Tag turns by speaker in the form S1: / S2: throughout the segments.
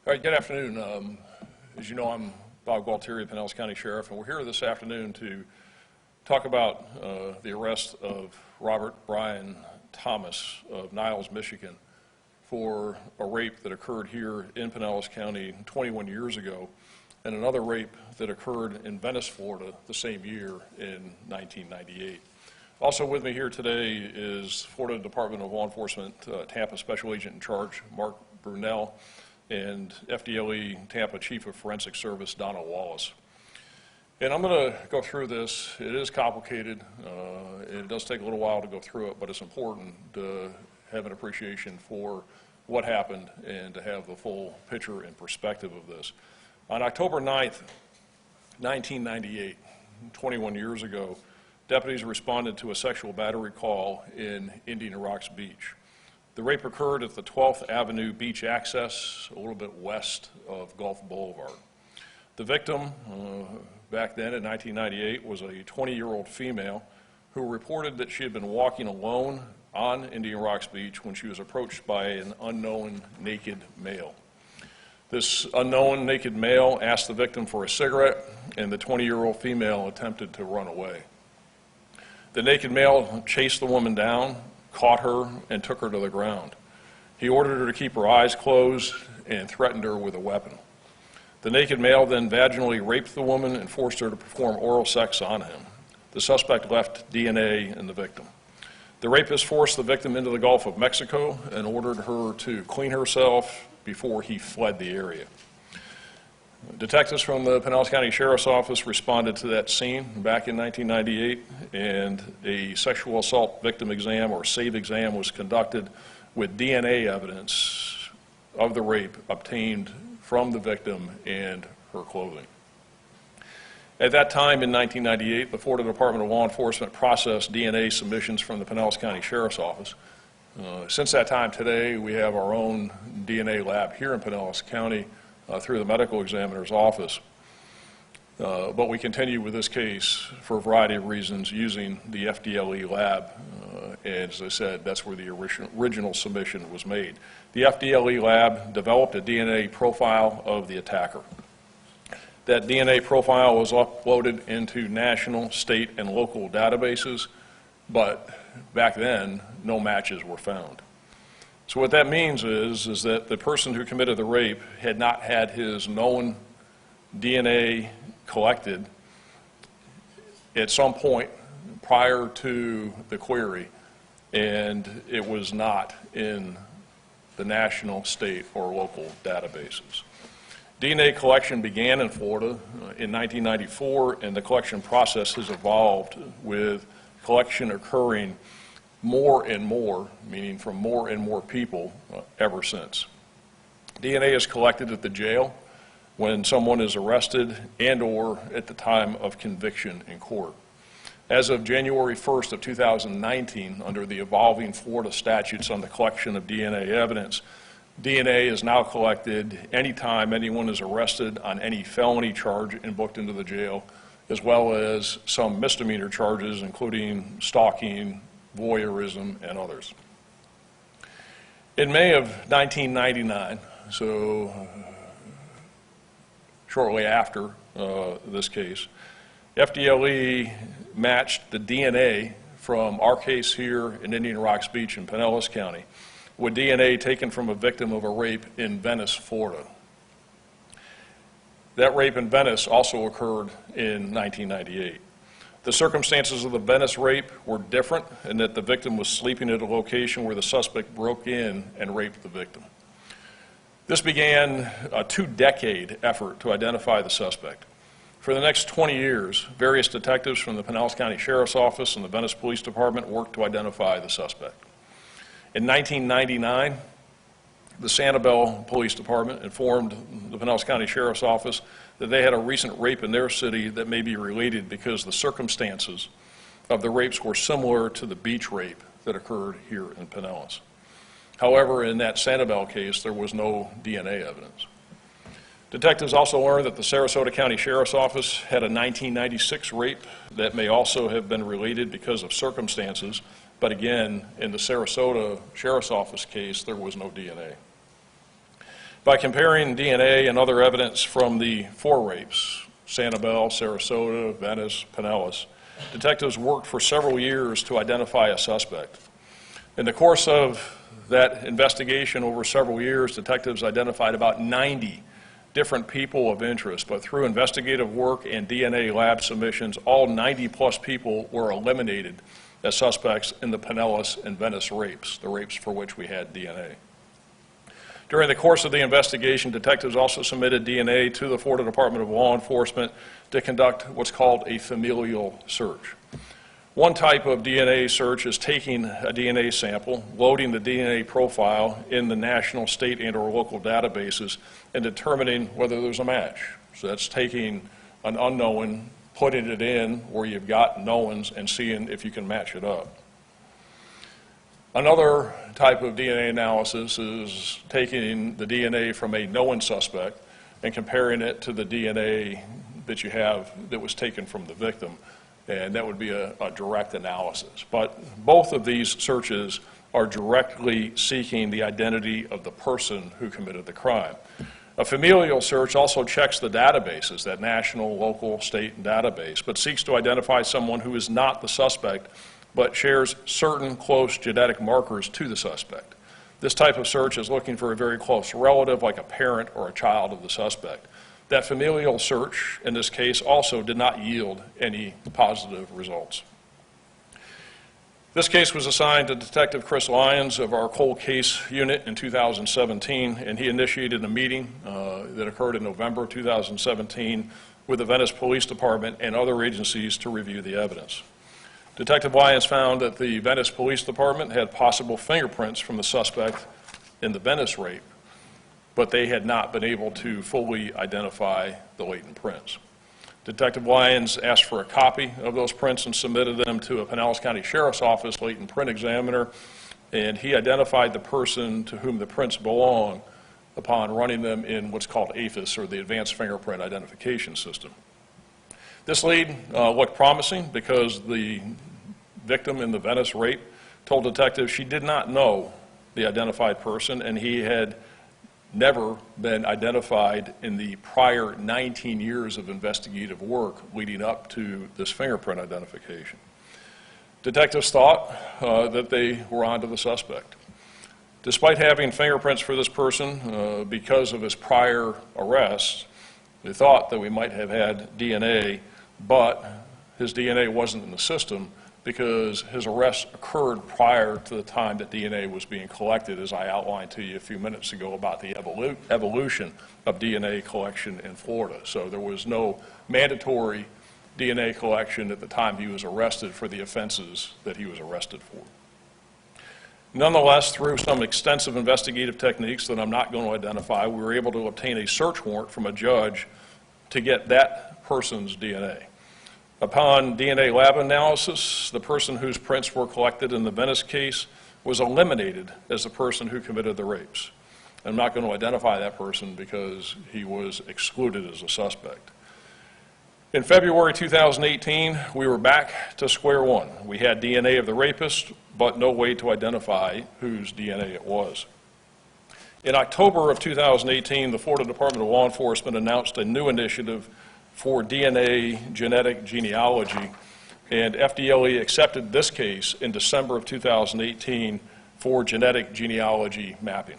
S1: All right, good afternoon. As you know, I'm Bob Gualtieri, Pinellas County Sheriff, and we're here this afternoon to talk about the arrest of Robert Brian Thomas of Niles, Michigan, for a rape that occurred here in Pinellas County 21 years ago, and another rape that occurred in Venice, Florida, the same year in 1998. Also with me here today is Florida Department of Law Enforcement Tampa Special Agent in Charge, Mark Brunell, and FDLE Tampa Chief of Forensic Service, Donna Wallace. And I'm going to go through this. It is complicated. It does take a little while to go through it, but it's important to have an appreciation for what happened and to have the full picture and perspective of this. On October 9th, 1998, 21 years ago, deputies responded to a sexual battery call in Indian Rocks Beach. The rape occurred at the 12th Avenue Beach Access, a little bit west of Gulf Boulevard. The victim, back then in 1998, was a 20-year-old female who reported that she had been walking alone on Indian Rocks Beach when she was approached by an unknown naked male. This unknown naked male asked the victim for a cigarette, and the 20-year-old female attempted to run away. The naked male chased the woman down, caught her, and took her to the ground. He ordered her to keep her eyes closed and threatened her with a weapon. The naked male then vaginally raped the woman and forced her to perform oral sex on him. The suspect left DNA in the victim. The rapist forced the victim into the Gulf of Mexico and ordered her to clean herself before he fled the area. Detectives from the Pinellas County Sheriff's Office responded to that scene back in 1998, and a sexual assault victim exam, or SAVE exam, was conducted with DNA evidence of the rape obtained from the victim and her clothing. At that time in 1998, the Florida Department of Law Enforcement processed DNA submissions from the Pinellas County Sheriff's Office. Since that time today, we have our own DNA lab here in Pinellas County through the medical examiner's office. But we continue with this case for a variety of reasons using the FDLE lab. And as I said, that's where the original submission was made. The FDLE lab developed a DNA profile of the attacker. That DNA profile was uploaded into national, state, and local databases, but back then, no matches were found. So what that means is that the person who committed the rape had not had his known DNA collected at some point prior to the query, and it was not in the national, state, or local databases. DNA collection began in Florida in 1994, and the collection process has evolved with collection occurring more and more, meaning from more and more people ever since. DNA is collected at the jail when someone is arrested and or at the time of conviction in court. As of January 1st of 2019, under the evolving Florida statutes on the collection of DNA evidence, DNA is now collected anytime anyone is arrested on any felony charge and booked into the jail, as well as some misdemeanor charges, including stalking, voyeurism, and others. In May of 1999, so shortly after this case, FDLE matched the DNA from our case here in Indian Rocks Beach in Pinellas County with DNA taken from a victim of a rape in Venice, Florida. That rape in Venice also occurred in 1998. The circumstances of the Venice rape were different in that the victim was sleeping at a location where the suspect broke in and raped the victim. This began a 2-decade effort to identify the suspect. For the next 20 years, various detectives from the Pinellas County Sheriff's Office and the Venice Police Department worked to identify the suspect. In 1999, the Sanibel Police Department informed the Pinellas County Sheriff's Office that they had a recent rape in their city that may be related because the circumstances of the rapes were similar to the beach rape that occurred here in Pinellas. However, in that Sanibel case, there was no DNA evidence. Detectives also learned that the Sarasota County Sheriff's Office had a 1996 rape that may also have been related because of circumstances, but again, in the Sarasota Sheriff's Office case, there was no DNA. By comparing DNA and other evidence from the 4 rapes, Sanibel, Sarasota, Venice, Pinellas, detectives worked for several years to identify a suspect. In the course of that investigation over several years, detectives identified about 90 different people of interest, but through investigative work and DNA lab submissions, all 90-plus people were eliminated as suspects in the Pinellas and Venice rapes, the rapes for which we had DNA. During the course of the investigation, detectives also submitted DNA to the Florida Department of Law Enforcement to conduct what's called a familial search. One type of DNA search is taking a DNA sample, loading the DNA profile in the national, state, and or local databases, and determining whether there's a match. So that's taking an unknown, putting it in where you've got knowns, and seeing if you can match it up. Another type of DNA analysis is taking the DNA from a known suspect and comparing it to the DNA that you have that was taken from the victim, and that would be a direct analysis. But both of these searches are directly seeking the identity of the person who committed the crime. A familial search also checks the databases, that national, local, state database, but seeks to identify someone who is not the suspect but shares certain close genetic markers to the suspect. This type of search is looking for a very close relative, like a parent or a child of the suspect. That familial search, in this case, also did not yield any positive results. This case was assigned to Detective Chris Lyons of our cold case unit in 2017, and he initiated a meeting that occurred in November 2017 with the Venice Police Department and other agencies to review the evidence. Detective Lyons found that the Venice Police Department had possible fingerprints from the suspect in the Venice rape, but they had not been able to fully identify the latent prints. Detective Lyons asked for a copy of those prints and submitted them to a Pinellas County Sheriff's Office latent print examiner, and he identified the person to whom the prints belong upon running them in what's called AFIS, or the Advanced Fingerprint Identification System. This lead looked promising because the victim in the Venice rape told detectives she did not know the identified person, and he had never been identified in the prior 19 years of investigative work leading up to this fingerprint identification. Detectives thought that they were onto the suspect. Despite having fingerprints for this person because of his prior arrests, they thought that we might have had DNA, but his DNA wasn't in the system because his arrest occurred prior to the time that DNA was being collected, as I outlined to you a few minutes ago about the evolution of DNA collection in Florida. So there was no mandatory DNA collection at the time he was arrested for the offenses that he was arrested for. Nonetheless, through some extensive investigative techniques that I'm not going to identify, we were able to obtain a search warrant from a judge to get that person's DNA. Upon DNA lab analysis, the person whose prints were collected in the Venice case was eliminated as the person who committed the rapes. I'm not going to identify that person because he was excluded as a suspect. In February 2018, we were back to square one. We had DNA of the rapist, but no way to identify whose DNA it was. In October of 2018, the Florida Department of Law Enforcement announced a new initiative for DNA genetic genealogy, and FDLE accepted this case in December of 2018 for genetic genealogy mapping.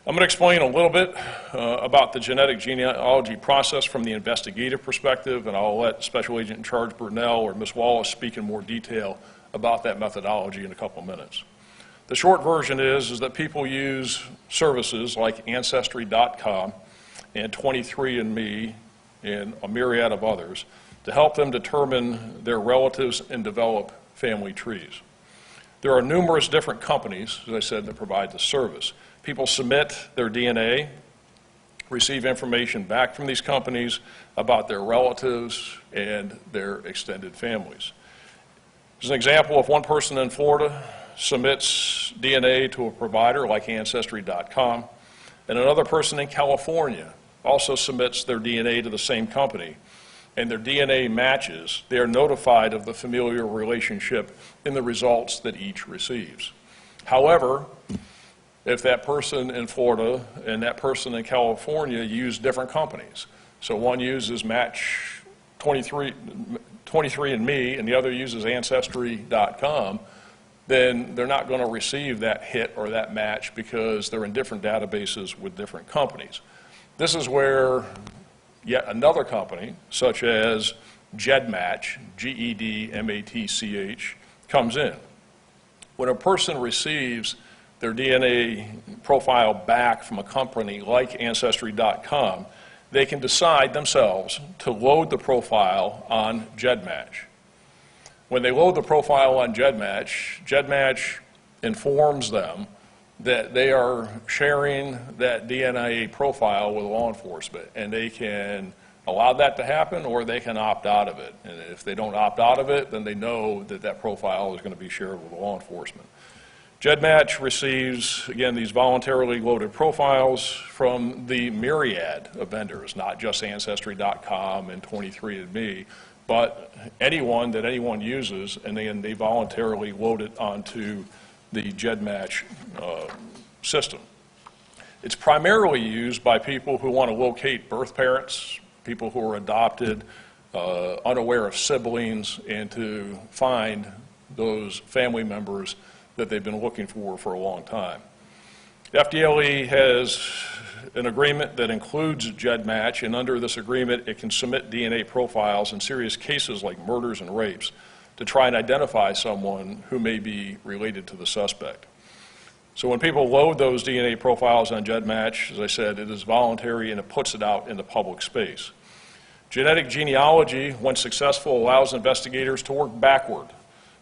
S1: I'm going to explain a little bit about the genetic genealogy process from the investigative perspective, and I'll let Special Agent in Charge Burnell or Ms. Wallace speak in more detail about that methodology in a couple minutes. The short version is that people use services like Ancestry.com and 23andMe and a myriad of others to help them determine their relatives and develop family trees. There are numerous different companies, as I said, that provide the service. People submit their DNA, receive information back from these companies about their relatives and their extended families. As an example, if one person in Florida submits DNA to a provider like Ancestry.com, and another person in California also submits their DNA to the same company, and their DNA matches, they are notified of the familial relationship in the results that each receives. However, if that person in Florida and that person in California use different companies. So one uses Match 23andMe and the other uses Ancestry.com, then they're not going to receive that hit or that match because they're in different databases with different companies. This is where yet another company, such as GEDmatch, GEDmatch, comes in. When a person receives their DNA profile back from a company like Ancestry.com, they can decide themselves to load the profile on GEDmatch. When they load the profile on GEDmatch, GEDmatch informs them that they are sharing that DNA profile with law enforcement, and they can allow that to happen or they can opt out of it. And if they don't opt out of it, then they know that that profile is going to be shared with law enforcement. GEDmatch receives, again, these voluntarily loaded profiles from the myriad of vendors, not just Ancestry.com and 23andMe, but anyone that anyone uses, and then they voluntarily load it onto the GEDmatch system. It's primarily used by people who want to locate birth parents, people who are adopted, unaware of siblings, and to find those family members that they've been looking for a long time. The FDLE has an agreement that includes GEDmatch, and under this agreement it can submit DNA profiles in serious cases like murders and rapes to try and identify someone who may be related to the suspect. So when people load those DNA profiles on GEDmatch, as I said, it is voluntary and it puts it out in the public space. Genetic genealogy, when successful, allows investigators to work backward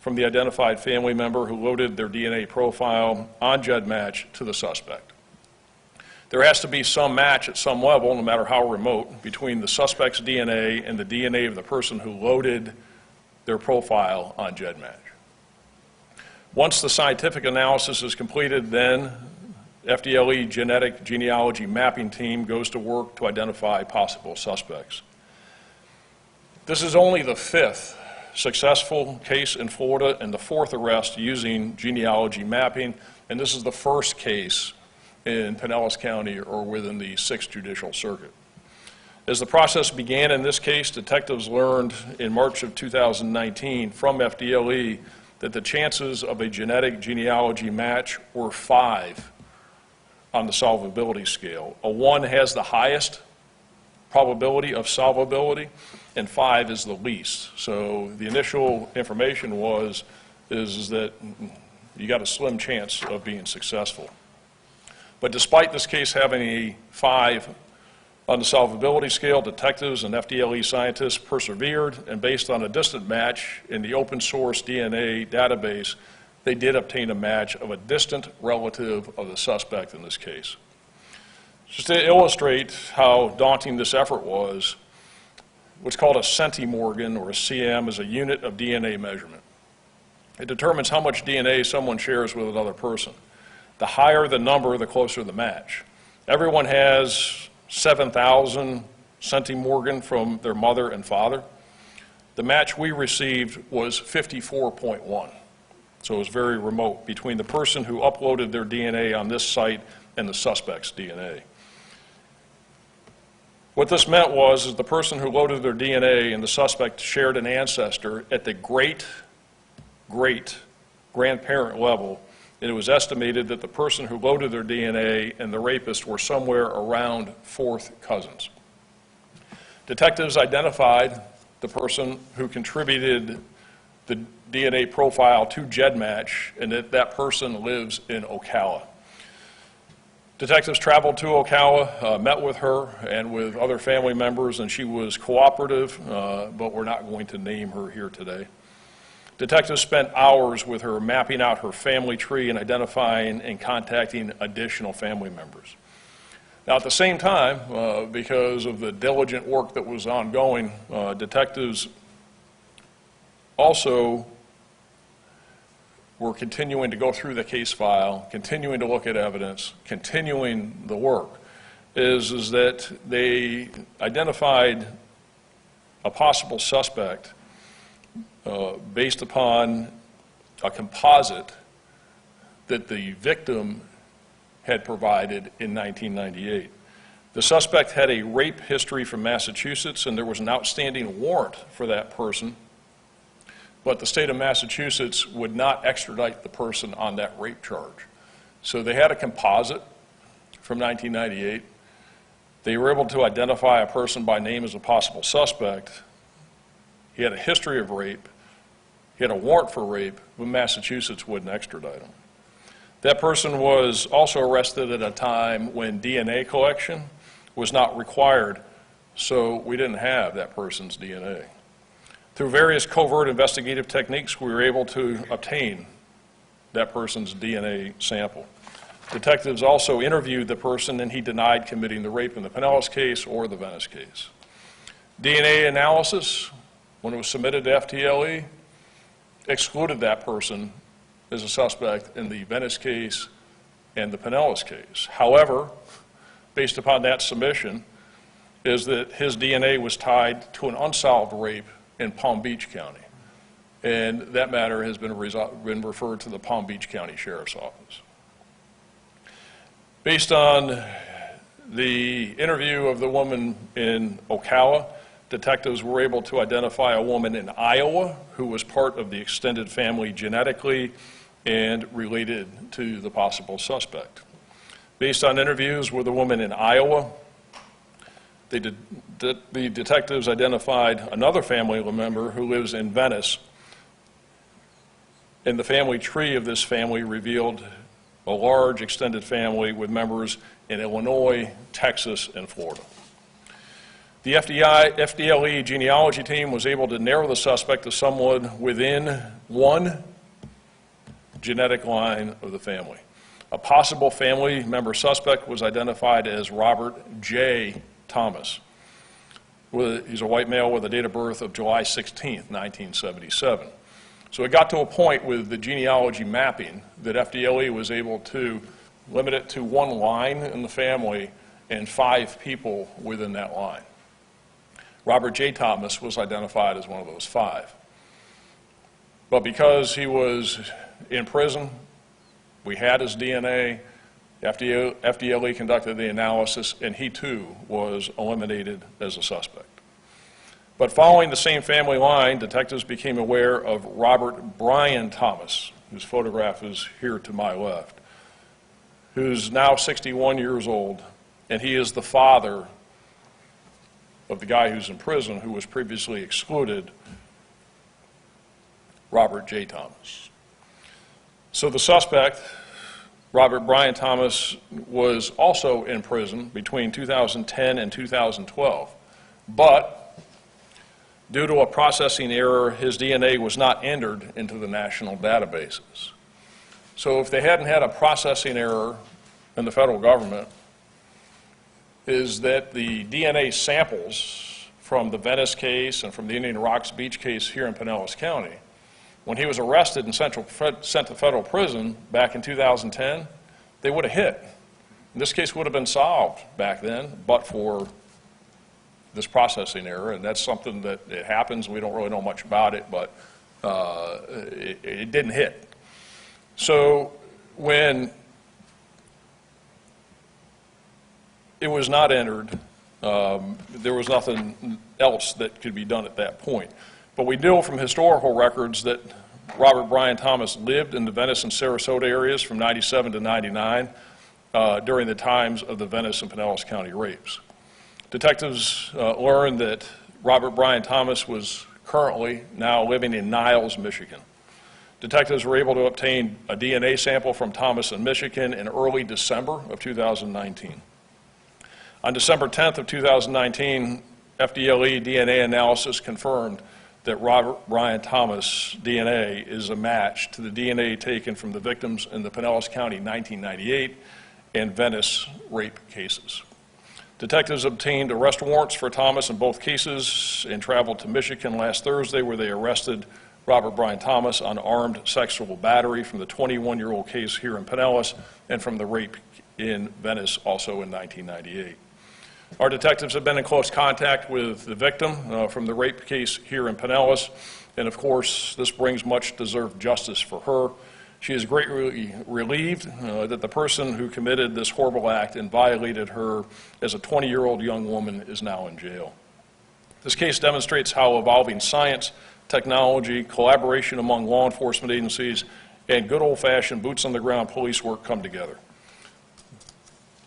S1: from the identified family member who loaded their DNA profile on GEDmatch to the suspect. There has to be some match at some level, no matter how remote, between the suspect's DNA and the DNA of the person who loaded their profile on GEDmatch. Once the scientific analysis is completed, then FDLE genetic genealogy mapping team goes to work to identify possible suspects. This is only the 5th successful case in Florida and the 4th arrest using genealogy mapping, and this is the 1st case in Pinellas County or within the 6th Judicial Circuit. As the process began in this case, detectives learned in March of 2019 from FDLE that the chances of a genetic genealogy match were 5 on the solvability scale. A 1 has the highest probability of solvability, and 5 is the least. So the initial information is that you got a slim chance of being successful. But despite this case having a 5 on the solvability scale, detectives and FDLE scientists persevered, and based on a distant match in the open source DNA database, they did obtain a match of a distant relative of the suspect in this case. Just to illustrate how daunting this effort was, what's called a centimorgan, or a cm, is a unit of DNA measurement. It determines how much DNA someone shares with another person. The higher the number, the closer the match. Everyone has 7,000 centimorgan from their mother and father. The match we received was 54.1. So it was very remote between the person who uploaded their DNA on this site and the suspect's DNA. What this meant was the person who loaded their DNA and the suspect shared an ancestor at the great-great-grandparent level, and it was estimated that the person who loaded their DNA and the rapist were somewhere around 4th cousins. Detectives identified the person who contributed the DNA profile to GEDmatch, and that person lives in Ocala. Detectives traveled to Ocala, met with her and with other family members, and she was cooperative, but we're not going to name her here today. Detectives spent hours with her mapping out her family tree and identifying and contacting additional family members. Now, at the same time, because of the diligent work that was ongoing, detectives also were continuing to go through the case file, continuing to look at evidence, continuing the work, is that they identified a possible suspect based upon a composite that the victim had provided in 1998. The suspect had a rape history from Massachusetts, and there was an outstanding warrant for that person, but the state of Massachusetts would not extradite the person on that rape charge. So they had a composite from 1998. They were able to identify a person by name as a possible suspect. He had a history of rape. He had a warrant for rape, but Massachusetts wouldn't extradite him. That person was also arrested at a time when DNA collection was not required, so we didn't have that person's DNA. Through various covert investigative techniques, we were able to obtain that person's DNA sample. Detectives also interviewed the person, and he denied committing the rape in the Pinellas case or the Venice case. DNA analysis, when it was submitted to FTLE, excluded that person as a suspect in the Venice case and the Pinellas case. However, based upon that submission, is that his DNA was tied to an unsolved rape in Palm Beach County. And that matter has been referred to the Palm Beach County Sheriff's Office. Based on the interview of the woman in Ocala, detectives were able to identify a woman in Iowa who was part of the extended family genetically and related to the possible suspect. Based on interviews with a woman in Iowa, the detectives identified another family member who lives in Venice, and the family tree of this family revealed a large extended family with members in Illinois, Texas, and Florida. The FDLE genealogy team was able to narrow the suspect to someone within one genetic line of the family. A possible family member suspect was identified as Robert J. Thomas. He's a white male with a date of birth of July 16, 1977. So it got to a point with the genealogy mapping that FDLE was able to limit it to one line in the family and 5 people within that line. Robert J. Thomas was identified as one of those 5. But because he was in prison, we had his DNA, FDLE conducted the analysis, and he too was eliminated as a suspect. But following the same family line, detectives became aware of Robert Brian Thomas, whose photograph is here to my left, who's now 61 years old, and he is the father of the guy who's in prison who was previously excluded, Robert J. Thomas. So the suspect, Robert Brian Thomas, was also in prison between 2010 and 2012, but due to a processing error, his DNA was not entered into the national databases. So if they hadn't had a processing error in the federal government, is that the DNA samples from the Venice case and from the Indian Rocks Beach case here in Pinellas County, when he was arrested and sent to federal prison back in 2010, they would have hit. And this case would have been solved back then, but for this processing error, and that's something that it happens. We don't really know much about it, but it didn't hit. So when it was not entered, there was nothing else that could be done at that point. But we know from historical records that Robert Brian Thomas lived in the Venice and Sarasota areas from 97 to 99 during the times of the Venice and Pinellas County rapes. Detectives learned that Robert Brian Thomas was currently now living in Niles, Michigan. Detectives were able to obtain a DNA sample from Thomas in Michigan in early December of 2019. On December 10th of 2019, FDLE DNA analysis confirmed that Robert Brian Thomas' DNA is a match to the DNA taken from the victims in the Pinellas County 1998 and Venice rape cases. Detectives obtained arrest warrants for Thomas in both cases and traveled to Michigan last Thursday, where they arrested Robert Brian Thomas on armed sexual battery from the 21-year-old case here in Pinellas and from the rape in Venice also in 1998. Our detectives have been in close contact with the victim from the rape case here in Pinellas, and of course this brings much deserved justice for her. She is greatly relieved that the person who committed this horrible act and violated her as a 20-year-old young woman is now in jail. This case demonstrates how evolving science, technology, collaboration among law enforcement agencies, and good old-fashioned boots-on-the-ground police work come together.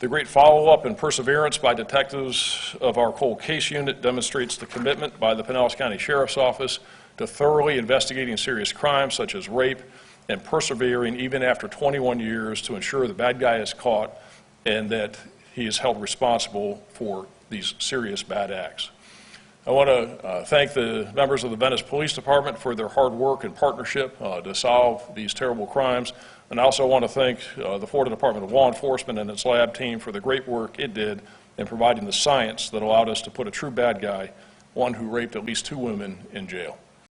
S1: The great follow-up and perseverance by detectives of our cold case unit demonstrates the commitment by the Pinellas County Sheriff's Office to thoroughly investigating serious crimes such as rape and persevering even after 21 years to ensure the bad guy is caught and that he is held responsible for these serious bad acts. I want to thank the members of the Venice Police Department for their hard work and partnership to solve these terrible crimes. And I also want to thank the Florida Department of Law Enforcement and its lab team for the great work it did in providing the science that allowed us to put a true bad guy, one who raped at least 2 women, in jail.